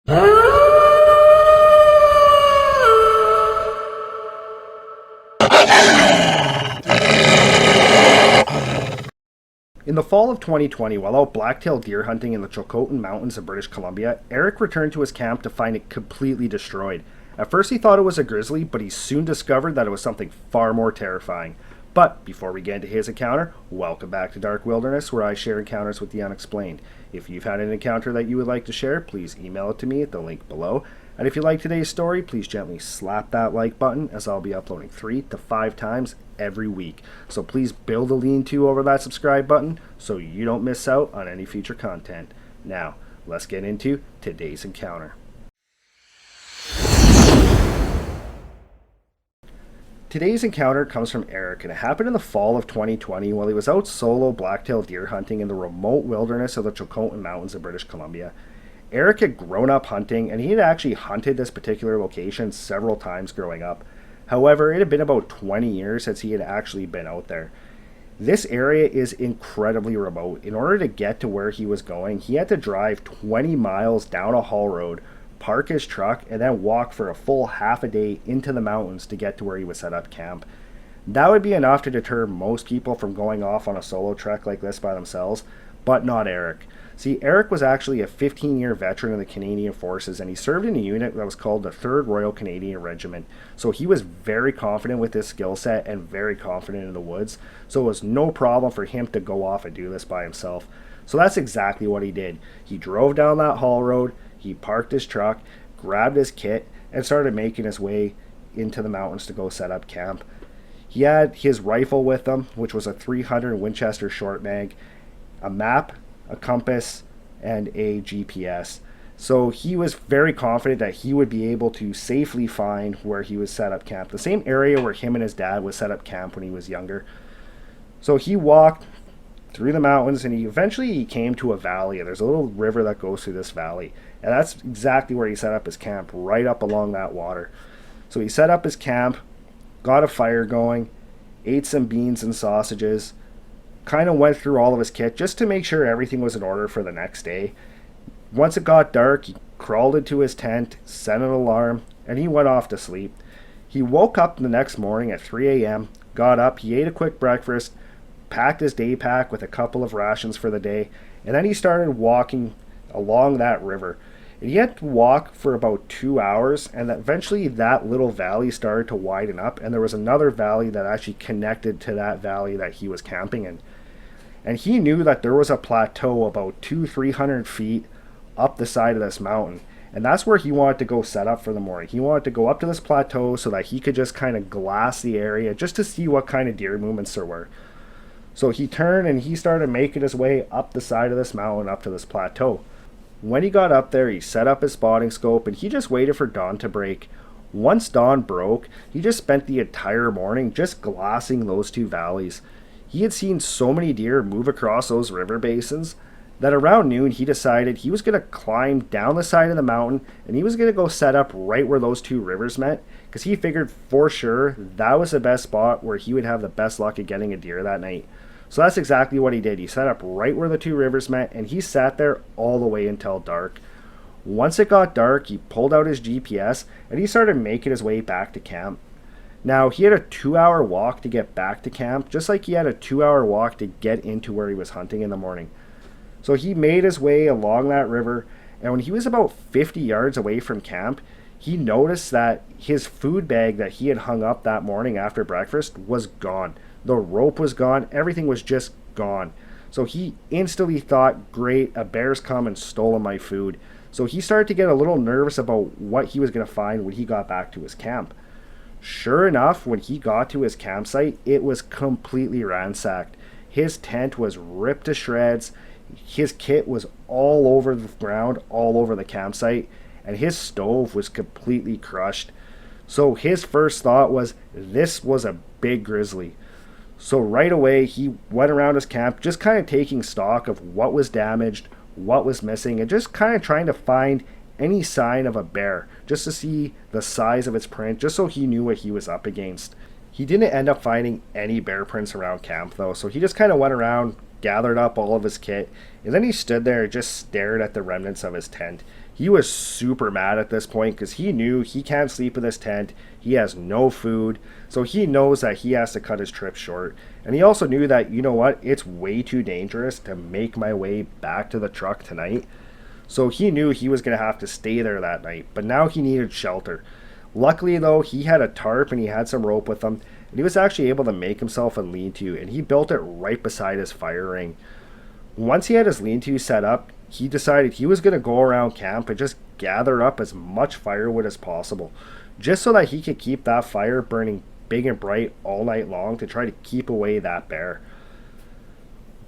In the fall of 2020, while out blacktail deer hunting in the Chilcotin Mountains of British Columbia, Erik returned to his camp to find it completely destroyed. At first he thought it was a grizzly, but he soon discovered that it was something far more terrifying. But before we get into his encounter, welcome back to Dark Wilderness, where I share encounters with the unexplained. If you've had an encounter that you would like to share, please email it to me at the link below. And if you like today's story, please gently slap that like button, as I'll be uploading 3 to 5 times every week. So please build a lean-to over that subscribe button so you don't miss out on any future content. Now, let's get into today's encounter. Today's encounter comes from Erik, and it happened in the fall of 2020 while he was out solo blacktail deer hunting in the remote wilderness of the Chilcotin Mountains of British Columbia. Erik had grown up hunting, and he had actually hunted this particular location several times growing up. However, it had been about 20 years since he had actually been out there. This area is incredibly remote. In order to get to where he was going, he had to drive 20 miles down a haul road, park his truck, and then walk for a full half a day into the mountains to get to where he would set up camp. That would be enough to deter most people from going off on a solo trek like this by themselves, but not Erik. See, Erik was actually a 15-year veteran of the Canadian Forces, and he served in a unit that was called the 3rd Royal Canadian Regiment. So he was very confident with his skill set and very confident in the woods. So it was no problem for him to go off and do this by himself. So that's exactly what he did. He drove down that haul road, he parked his truck, grabbed his kit, and started making his way into the mountains to go set up camp. He had his rifle with him, which was a .300 Winchester short mag, a map, a compass, and a GPS. So he was very confident that he would be able to safely find where he was set up camp, the same area where him and his dad was set up camp when he was younger. So he walked through the mountains, and he came to a valley. There's a little river that goes through this valley, and that's exactly where he set up his camp, right up along that water. So he set up his camp, got a fire going, ate some beans and sausages, kind of went through all of his kit just to make sure everything was in order for the next day. Once it got dark, he crawled into his tent, set an alarm, and he went off to sleep. He woke up the next morning at 3 a.m., got up, he ate a quick breakfast, packed his day pack with a couple of rations for the day, and then he started walking along that river. And he had to walk for about 2 hours, and eventually that little valley started to widen up, and there was another valley that actually connected to that valley that he was camping in. And he knew that there was a plateau about 200-300 feet up the side of this mountain, and that's where he wanted to go set up for the morning. He wanted to go up to this plateau so that he could just kind of glass the area just to see what kind of deer movements there were. So he turned and he started making his way up the side of this mountain up to this plateau. When he got up there, he set up his spotting scope and he just waited for dawn to break. Once dawn broke, he just spent the entire morning just glassing those two valleys. He had seen so many deer move across those river basins that around noon he decided he was going to climb down the side of the mountain and he was going to go set up right where those two rivers met, because he figured for sure that was the best spot where he would have the best luck at getting a deer that night. So that's exactly what he did. He set up right where the two rivers met, and he sat there all the way until dark. Once it got dark, he pulled out his GPS and he started making his way back to camp. Now, he had a 2-hour walk to get back to camp, just like he had a 2-hour walk to get into where he was hunting in the morning. So he made his way along that river, and when he was about 50 yards away from camp, he noticed that his food bag that he had hung up that morning after breakfast was gone. The rope was gone, everything was just gone. So he instantly thought, great, a bear's come and stolen my food. So he started to get a little nervous about what he was going to find when he got back to his camp. Sure enough, when he got to his campsite, it was completely ransacked. His tent was ripped to shreds, his kit was all over the ground, all over the campsite, and his stove was completely crushed. So his first thought was, this was a big grizzly. So right away, he went around his camp, just kind of taking stock of what was damaged, what was missing, and just kind of trying to find any sign of a bear, just to see the size of its print, just so he knew what he was up against. He didn't end up finding any bear prints around camp, though, so he just kind of went around, gathered up all of his kit, and then he stood there and just stared at the remnants of his tent. He was super mad at this point because he knew he can't sleep in this tent. He has no food. So he knows that he has to cut his trip short. And he also knew that, you know what, it's way too dangerous to make my way back to the truck tonight. So he knew he was going to have to stay there that night. But now he needed shelter. Luckily, though, he had a tarp and he had some rope with him. And he was actually able to make himself a lean-to. And he built it right beside his fire ring. Once he had his lean-to set up, he decided he was going to go around camp and just gather up as much firewood as possible, just so that he could keep that fire burning big and bright all night long to try to keep away that bear.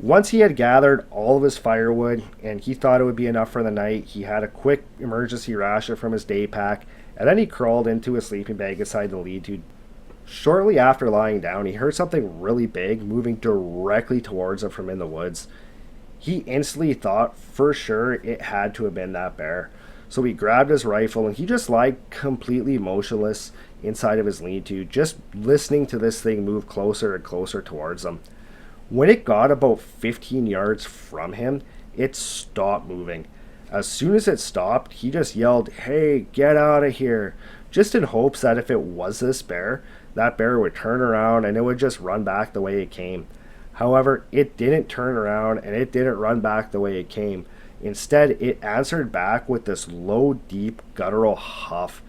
Once he had gathered all of his firewood and he thought it would be enough for the night, he had a quick emergency ration from his day pack, and then he crawled into his sleeping bag inside the lean-to. Shortly after lying down, he heard something really big moving directly towards him from in the woods. He instantly thought for sure it had to have been that bear. So he grabbed his rifle and he just lied completely motionless inside of his lean-to, just listening to this thing move closer and closer towards him. When it got about 15 yards from him, it stopped moving. As soon as it stopped, he just yelled, "Hey, get out of here," just in hopes that if it was this bear, that bear would turn around and it would just run back the way it came. However, it didn't turn around and it didn't run back the way it came. Instead, it answered back with this low, deep, guttural huff.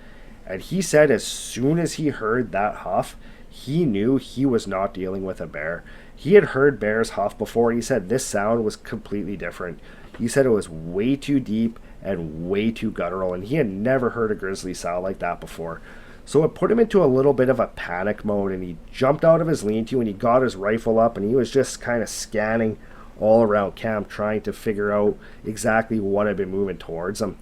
And he said as soon as he heard that huff, he knew he was not dealing with a bear. He had heard bears huff before. He said this sound was completely different. He said it was way too deep and way too guttural, and he had never heard a grizzly sound like that before. So it put him into a little bit of a panic mode, and he jumped out of his lean-to and he got his rifle up and he was just kind of scanning all around camp trying to figure out exactly what had been moving towards him.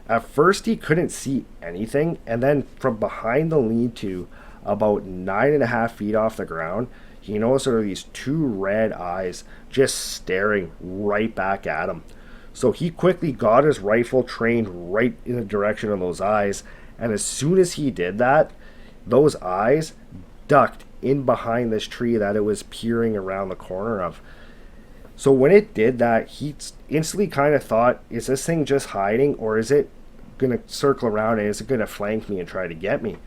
At first he couldn't see anything, and then from behind the lean-to, about 9.5 feet off the ground, he noticed there were these two red eyes just staring right back at him. So he quickly got his rifle trained right in the direction of those eyes. And as soon as he did that, those eyes ducked in behind this tree that it was peering around the corner of. So when it did that, he instantly kind of thought, is this thing just hiding, or is it going to circle around and is it going to flank me and try to get me?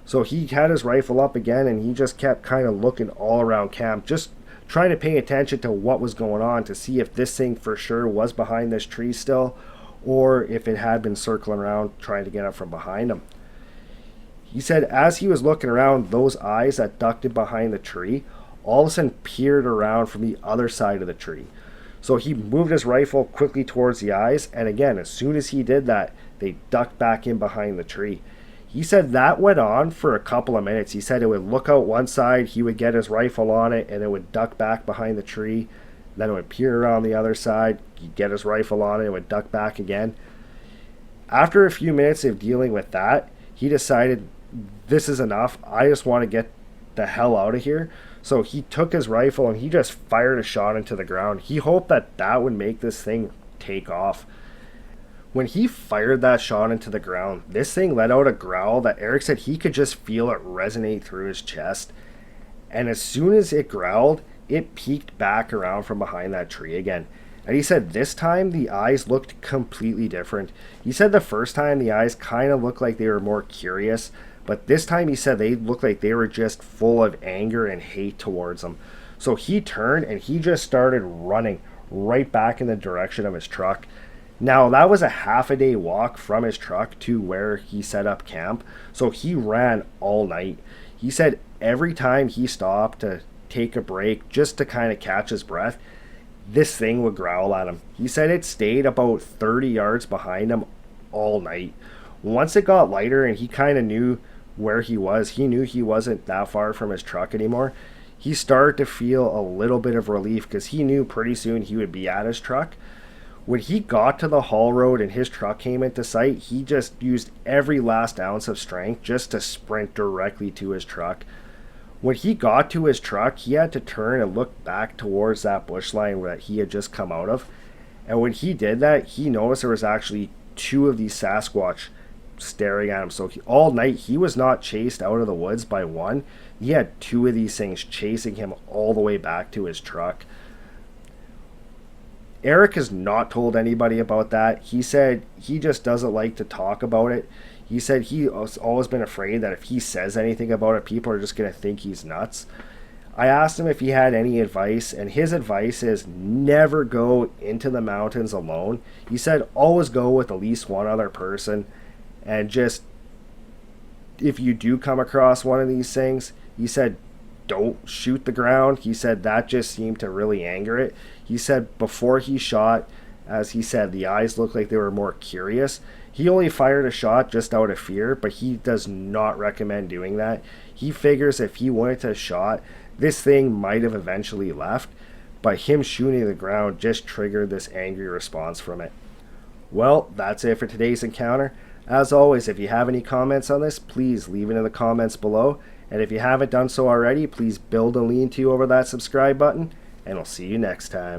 So he had his rifle up again and he just kept kind of looking all around camp, just trying to pay attention to what was going on to see if this thing for sure was behind this tree still, or if it had been circling around trying to get up from behind him. He said as he was looking around, those eyes that ducked in behind the tree all of a sudden peered around from the other side of the tree. So he moved his rifle quickly towards the eyes, and again, as soon as he did that, they ducked back in behind the tree. He said that went on for a couple of minutes. He said it would look out one side, he would get his rifle on it, and it would duck back behind the tree. Then it would peer around the other side, he'd get his rifle on it, it would duck back again. After a few minutes of dealing with that, he decided, this is enough, I just want to get the hell out of here. So he took his rifle and he just fired a shot into the ground. He hoped that that would make this thing take off. When he fired that shot into the ground, this thing let out a growl that Erik said he could just feel it resonate through his chest. And as soon as it growled, it peeked back around from behind that tree again. And he said this time the eyes looked completely different. He said the first time the eyes kind of looked like they were more curious, but this time he said they looked like they were just full of anger and hate towards him. So he turned and he just started running right back in the direction of his truck. Now that was a half a day walk from his truck to where he set up camp, so he ran all night. He said every time he stopped to take a break just to kind of catch his breath, this thing would growl at him. He said it stayed about 30 yards behind him all night. Once it got lighter and he kind of knew where he was, he knew he wasn't that far from his truck anymore, he started to feel a little bit of relief because he knew pretty soon he would be at his truck. When he got to the haul road and his truck came into sight, he just used every last ounce of strength just to sprint directly to his truck. When he got to his truck, he had to turn and look back towards that bush line that he had just come out of. And when he did that, he noticed there was actually two of these Sasquatch staring at him. So all night, he was not chased out of the woods by one. He had two of these things chasing him all the way back to his truck. Erik has not told anybody about that. He said he just doesn't like to talk about it. He said he's always been afraid that if he says anything about it, people are just going to think he's nuts. I asked him if he had any advice, and his advice is never go into the mountains alone. He said always go with at least one other person, and just if you do come across one of these things, he said don't shoot the ground. He said that just seemed to really anger it. He said before he shot, as he said, the eyes looked like they were more curious. He only fired a shot just out of fear, but he does not recommend doing that. He figures if he wanted to shot, this thing might have eventually left, but him shooting the ground just triggered this angry response from it. Well, that's it for today's encounter. As always, if you have any comments on this, please leave it in the comments below. And if you haven't done so already, please build a lean-to over that subscribe button, and I'll see you next time.